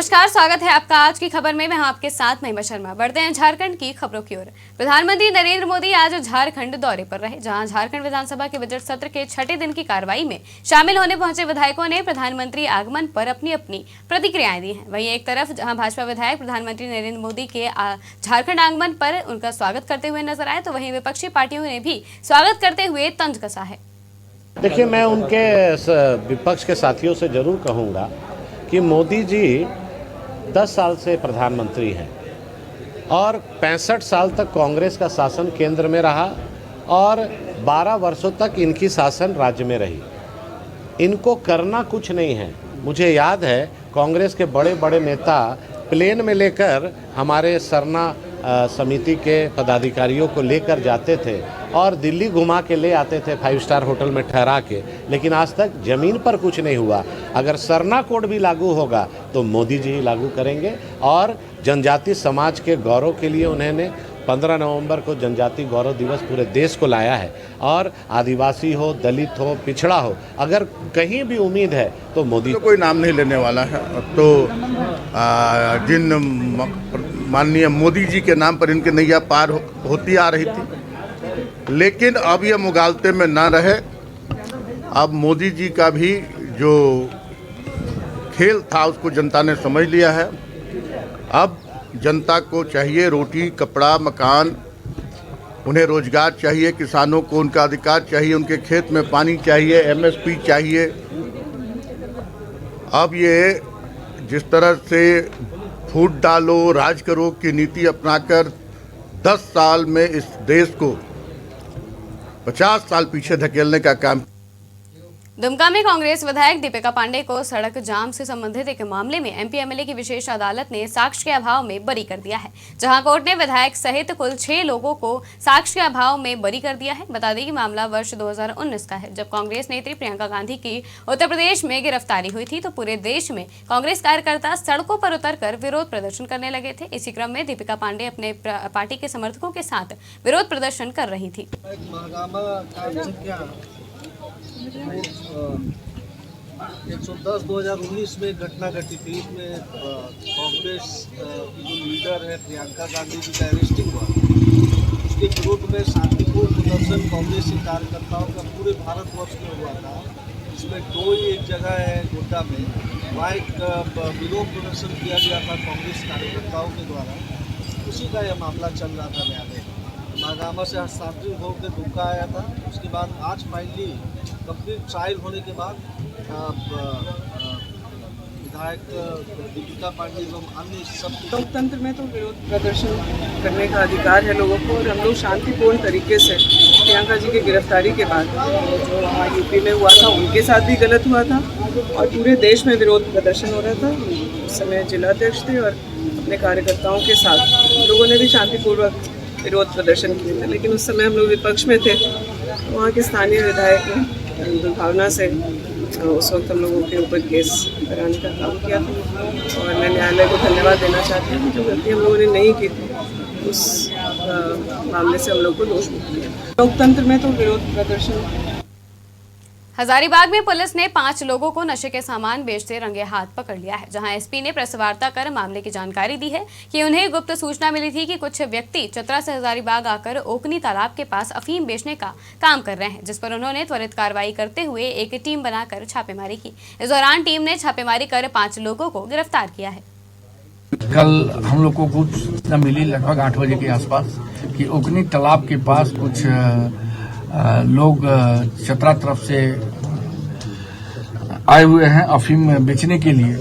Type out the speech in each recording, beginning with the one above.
नमस्कार, स्वागत है आपका आज की खबर में। मैं हूं आपके साथ महिमा शर्मा। बढ़ते हैं झारखंड की खबरों की ओर। प्रधानमंत्री नरेंद्र मोदी आज झारखंड दौरे पर रहे, जहां झारखंड विधानसभा के बजट सत्र के छठे दिन की कार्रवाई में शामिल होने पहुंचे विधायकों ने प्रधानमंत्री आगमन पर अपनी अपनी प्रतिक्रियाएं दी हैं। वहीं एक तरफ जहां भाजपा विधायक प्रधानमंत्री नरेंद्र मोदी के झारखंड आगमन पर उनका स्वागत करते हुए नजर आए, तो वहीं विपक्षी पार्टियों ने भी स्वागत करते हुए तंज कसा है। देखिए, मैं उनके विपक्ष के साथियों से जरूर कहूँगा कि मोदी जी 10 साल से प्रधानमंत्री हैं और 65 साल तक कांग्रेस का शासन केंद्र में रहा और 12 वर्षों तक इनकी शासन राज्य में रही। इनको करना कुछ नहीं है। मुझे याद है कांग्रेस के बड़े बड़े नेता प्लेन में लेकर हमारे सरना समिति के पदाधिकारियों को लेकर जाते थे और दिल्ली घुमा के ले आते थे 5 स्टार होटल में ठहरा के, लेकिन आज तक ज़मीन पर कुछ नहीं हुआ। अगर सरना कोड भी लागू होगा तो मोदी जी ही लागू करेंगे और जनजाति समाज के गौरव के लिए उन्होंने 15 नवंबर को जनजाति गौरव दिवस पूरे देश को लाया है। और आदिवासी हो, दलित हो, पिछड़ा हो, अगर कहीं भी उम्मीद है तो मोदी तो कोई नाम नहीं लेने वाला है। तो जिन माननीय मोदी जी के नाम पर इनके नैया पार होती आ रही थी, लेकिन अब ये मुगालते में ना रहे। अब मोदी जी का भी जो खेल था उसको जनता ने समझ लिया है। अब जनता को चाहिए रोटी, कपड़ा, मकान, उन्हें रोजगार चाहिए, किसानों को उनका अधिकार चाहिए, उनके खेत में पानी चाहिए, एमएसपी चाहिए। अब ये जिस तरह से फूट डालो राज करो की नीति अपनाकर 10 साल में इस देश को 50 साल पीछे धकेलने का काम। दुमका में कांग्रेस विधायक दीपिका पांडे को सड़क जाम से संबंधित एक मामले में एमपी एमएलए की विशेष अदालत ने साक्ष्य के अभाव में बरी कर दिया है, जहां कोर्ट ने विधायक सहित कुल 6 लोगों को साक्ष्य के अभाव में बरी कर दिया है। बता दें कि मामला वर्ष 2019 का है, जब कांग्रेस नेत्री प्रियंका गांधी की उत्तर प्रदेश में गिरफ्तारी हुई थी। तो पूरे देश में कांग्रेस कार्यकर्ता सड़कों पर उतरकर विरोध प्रदर्शन करने लगे थे। इसी क्रम में दीपिका पांडे अपने पार्टी के समर्थकों के साथ विरोध प्रदर्शन कर रही थी। 110/2019 में घटना घटी थी। इसमें कांग्रेस की जो लीडर है प्रियंका गांधी जी का अरेस्टिंग हुआ, उसके विरोध में शांतिपूर्ण प्रदर्शन कांग्रेसी कार्यकर्ताओं का पूरे भारतवर्ष में हुआ था। इसमें टोई एक जगह है गोड्डा में, वहाँ एक विरोध प्रदर्शन किया गया था कांग्रेस कार्यकर्ताओं के द्वारा। उसी का यह मामला चल रहा था न्यायालय में। महागामा से हस्तांतरित होकर दुमका आया था। उसके बाद आज फाइनली कंप्लीट ट्रायल होने के बाद विधायक दीपिका पांडे एवं अन्य सब लोकतंत्र में तो विरोध प्रदर्शन करने का अधिकार है लोगों को, और हम लोग शांतिपूर्ण तरीके से प्रियंका जी की गिरफ्तारी के बाद जो वहाँ यूपी में हुआ था उनके साथ भी गलत हुआ था और पूरे देश में विरोध प्रदर्शन हो रहा था। उस समय जिलाध्यक्ष थे और अपने कार्यकर्ताओं के साथ लोगों ने भी शांतिपूर्वक विरोध प्रदर्शन किए थे, लेकिन उस समय हम लोग विपक्ष में थे। वहाँ के स्थानीय विधायक ने दुर्भावना से उस वक्त हम लोगों के ऊपर केस कराने का काम किया था और मैं न्यायालय को धन्यवाद देना चाहती हूँ। जो गलती हम लोगों ने नहीं की थी उस मामले से हम लोग को दोष मुक्त किया। लोकतंत्र में तो विरोध प्रदर्शन। हजारीबाग में पुलिस ने 5 लोगों को नशे के सामान बेचते रंगे हाथ पकड़ लिया है, जहां एसपी ने प्रेस वार्ता कर मामले की जानकारी दी है कि उन्हें गुप्त सूचना मिली थी कि कुछ व्यक्ति चतरा से हजारीबाग आकर ओकनी तालाब के पास अफीम बेचने का काम कर रहे हैं, जिस पर उन्होंने त्वरित कार्रवाई करते हुए एक टीम बनाकर छापेमारी की। इस दौरान टीम ने छापेमारी कर 5 लोगों को गिरफ्तार किया है। कल हम लोग को कुछ सूचना मिली लगभग 8 बजे के आसपास कि ओकनी तालाब के पास कुछ लोग चतरा तरफ से आए हुए हैं अफीम बेचने के लिए।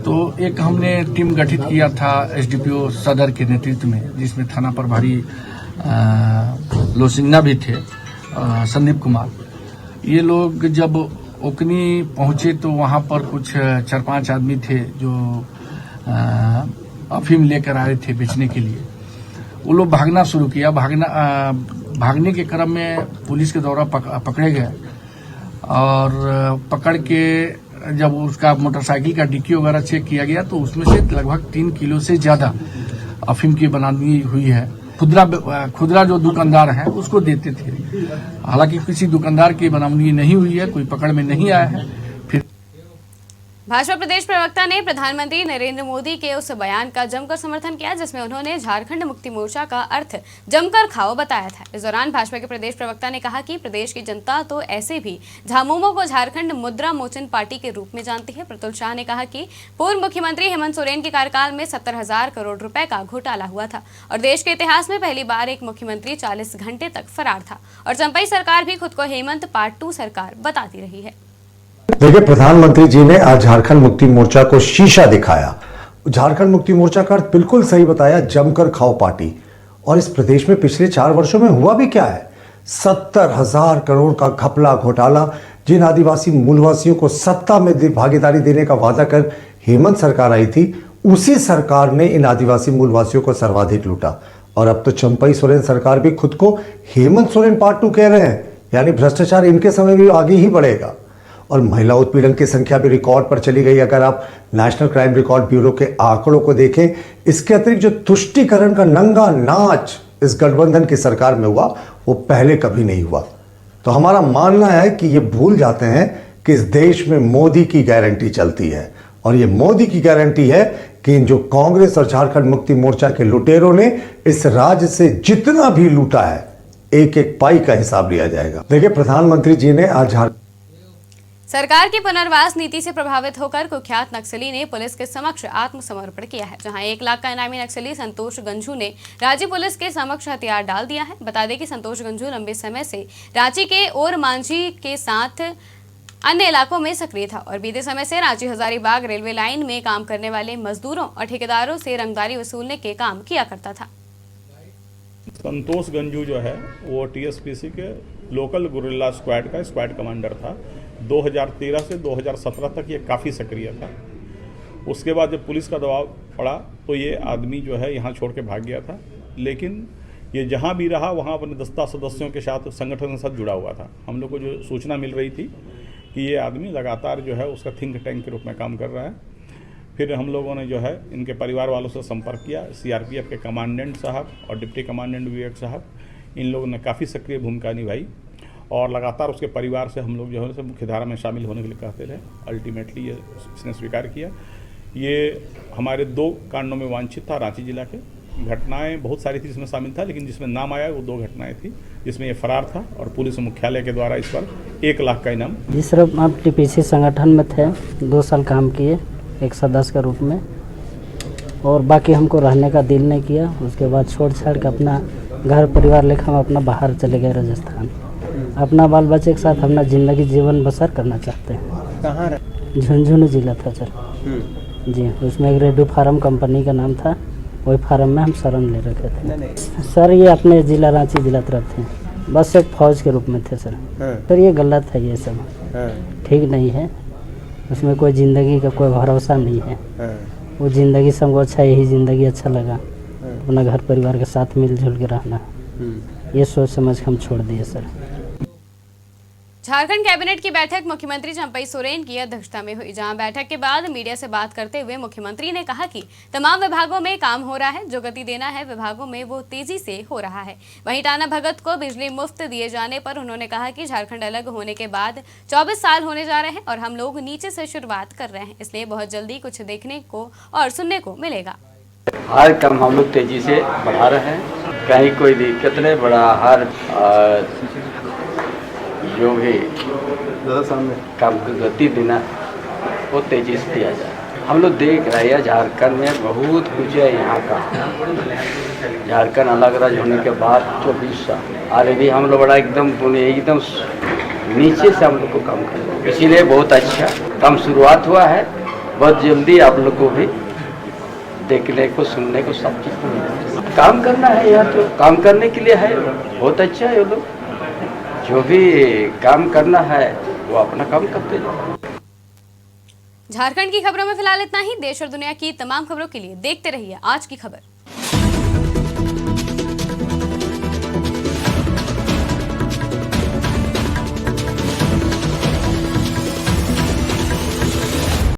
तो एक हमने टीम गठित किया था एसडीपीओ सदर के नेतृत्व में, जिसमें थाना प्रभारी लोसिंगना भी थे, संदीप कुमार। ये लोग जब ओकनी पहुंचे तो वहां पर कुछ 4-5 आदमी थे जो अफीम लेकर आए थे बेचने के लिए। वो लोग भागना शुरू किया। भागने के क्रम में पुलिस के द्वारा पकड़े गए और पकड़ के जब उसका मोटरसाइकिल का डिक्की वगैरह चेक किया गया तो उसमें से लगभग 3 किलो से ज्यादा अफीम की बनानी हुई है। खुदरा जो दुकानदार है उसको देते थे। हालांकि किसी दुकानदार की बरामदगी नहीं हुई है, कोई पकड़ में नहीं आया है। भाजपा प्रदेश प्रवक्ता ने प्रधानमंत्री नरेंद्र मोदी के उस बयान का जमकर समर्थन किया जिसमें उन्होंने झारखंड मुक्ति मोर्चा का अर्थ जमकर खाओ बताया था। इस दौरान भाजपा के प्रदेश प्रवक्ता ने कहा कि प्रदेश की जनता तो ऐसे भी झामुमो को झारखंड मुद्रा मोचन पार्टी के रूप में जानती है। प्रतुल शाह ने कहा कि पूर्व मुख्यमंत्री हेमंत सोरेन के कार्यकाल में 70,000 करोड़ रुपए का घोटाला हुआ था और देश के इतिहास में पहली बार एक मुख्यमंत्री 40 घंटे तक फरार था और चंपई सरकार भी खुद को हेमंत पार्ट 2 सरकार बताती रही है। देखिए, प्रधानमंत्री जी ने आज झारखंड मुक्ति मोर्चा को शीशा दिखाया। झारखंड मुक्ति मोर्चा का अर्थ बिल्कुल सही बताया, जमकर खाओ पार्टी। और इस प्रदेश में पिछले 4 वर्षों में हुआ भी क्या है? 70,000 करोड़ का घपला घोटाला। जिन आदिवासी मूलवासियों को सत्ता में भागीदारी देने का वादा कर हेमंत सरकार आई थी, उसी सरकार ने इन आदिवासी मूलवासियों को सर्वाधिक लूटा। और अब तो चंपई सोरेन सरकार भी खुद को हेमंत सोरेन पार्ट 2 कह रहे हैं, यानी भ्रष्टाचार इनके समय भी आगे ही बढ़ेगा। और महिला उत्पीड़न की संख्या भी रिकॉर्ड पर चली गई। अगर आप नेशनल क्राइम रिकॉर्ड ब्यूरो के आंकड़ों को देखें, इसके अतिरिक्त जो तुष्टीकरण का नंगा नाच इस गठबंधन की सरकार में हुआ, वो पहले कभी नहीं हुआ। तो हमारा मानना है कि ये भूल जाते हैं कि इस देश में मोदी की गारंटी चलती है और ये मोदी की गारंटी है कि जो कांग्रेस और झारखंड मुक्ति मोर्चा के लुटेरों ने इस राज्य से जितना भी लूटा है, एक एक पाई का हिसाब लिया जाएगा। देखिए, प्रधानमंत्री जी ने आज सरकार की पुनर्वास नीति से प्रभावित होकर कुख्यात नक्सली ने पुलिस के समक्ष आत्मसमर्पण किया है, जहां 1 लाख का इनामी नक्सली संतोष गंझू ने रांची पुलिस के समक्ष हथियार डाल दिया है। बता दें कि संतोष गंझू लंबे समय से रांची के और मांझी के साथ अन्य इलाकों में सक्रिय था और बीते समय से रांची हजारीबाग रेलवे लाइन में काम करने वाले मजदूरों और ठेकेदारों से रंगदारी वसूलने के काम किया करता था। संतोष गंजू जो है वो टीएसपीसी के लोकल गुरिल्ला स्क्वाड का स्क्वाड कमांडर था। 2013 से 2017 तक ये काफ़ी सक्रिय था। उसके बाद जब पुलिस का दबाव पड़ा तो ये आदमी जो है यहाँ छोड़ के भाग गया था, लेकिन ये जहाँ भी रहा वहाँ अपने दस्ता सदस्यों के साथ, संगठन के साथ जुड़ा हुआ था। हम लोग को जो सूचना मिल रही थी कि ये आदमी लगातार जो है उसका थिंक टैंक के रूप में काम कर रहा है। फिर हम लोगों ने जो है इनके परिवार वालों से संपर्क किया। सीआरपीएफ के कमांडेंट साहब और डिप्टी कमांडेंट विवेक साहब, इन लोगों ने काफ़ी सक्रिय भूमिका निभाई और लगातार उसके परिवार से हम लोग जो है मुख्य धारा में शामिल होने के लिए कहते रहे। अल्टीमेटली ये इसने स्वीकार किया। ये हमारे 2 कांडों में वांछित था। रांची जिला के घटनाएं बहुत सारी थी जिसमें शामिल था, लेकिन जिसमें नाम आया वो 2 घटनाएं थी जिसमें ये फरार था और पुलिस मुख्यालय के द्वारा इस पर 1 लाख का इनाम। जी सर, आप टीपीसी संगठन में थे, 2 साल काम किए एक सदस्य के रूप में, और बाकी हमको रहने का दिल नहीं किया। उसके बाद छोड़ छाड़ के अपना घर परिवार लेकर हम अपना बाहर चले गए राजस्थान। अपना बाल बच्चे के साथ अपना जिंदगी जीवन बसर करना चाहते हैं। कहाँ? झुंझुनू जिला था सर जी। उसमें एक रेडियो फार्म कंपनी का नाम था, वही फार्म में हम शरण ले रखे थे। सर ये अपने जिला रांची जिला तरफ थे, बस एक फौज के रूप में थे सर। सर ये गलत है, ये सब ठीक नहीं है। उसमें कोई ज़िंदगी का कोई भरोसा नहीं है। वो ज़िंदगी से हमको अच्छा, यही ज़िंदगी अच्छा लगा, अपना घर परिवार के साथ मिलजुल के रहना, ये सोच समझ के हम छोड़ दिए सर। झारखंड कैबिनेट की बैठक मुख्यमंत्री चंपई सोरेन की अध्यक्षता में हुई, जहां बैठक के बाद मीडिया से बात करते हुए मुख्यमंत्री ने कहा कि तमाम विभागों में काम हो रहा है, जो गति देना है विभागों में वो तेजी से हो रहा है। वहीं टाना भगत को बिजली मुफ्त दिए जाने पर उन्होंने कहा कि झारखंड अलग होने के बाद 24 साल होने जा रहे हैं और हम लोग नीचे से शुरुआत कर रहे हैं, इसलिए बहुत जल्दी कुछ देखने को और सुनने को मिलेगा। हर काम हम लोग तेजी से बढ़ा रहे हैं, कहीं कोई दिक्कत नहीं बड़ा। हर जो भी काम की गति देना वो तेजी से दिया जाए। हम लोग देख रहे हैं झारखंड में बहुत कुछ है यहाँ का। झारखंड अलग राज्य होने के बाद 24 साल ऑलरेडी हम लोग बड़ा एकदम नीचे से हम लोग को काम कर रहे हैं, इसीलिए बहुत अच्छा काम शुरुआत हुआ है। बहुत जल्दी आप लोग को भी देखने को सुनने को सब चीज़ मिलेगा। काम करना है यहाँ, तो काम करने के लिए है, बहुत अच्छा है। वो लोग जो भी काम करना है वो अपना काम करते जाओ। झारखंड की खबरों में फिलहाल इतना ही। देश और दुनिया की तमाम खबरों के लिए देखते रहिए आज की खबर।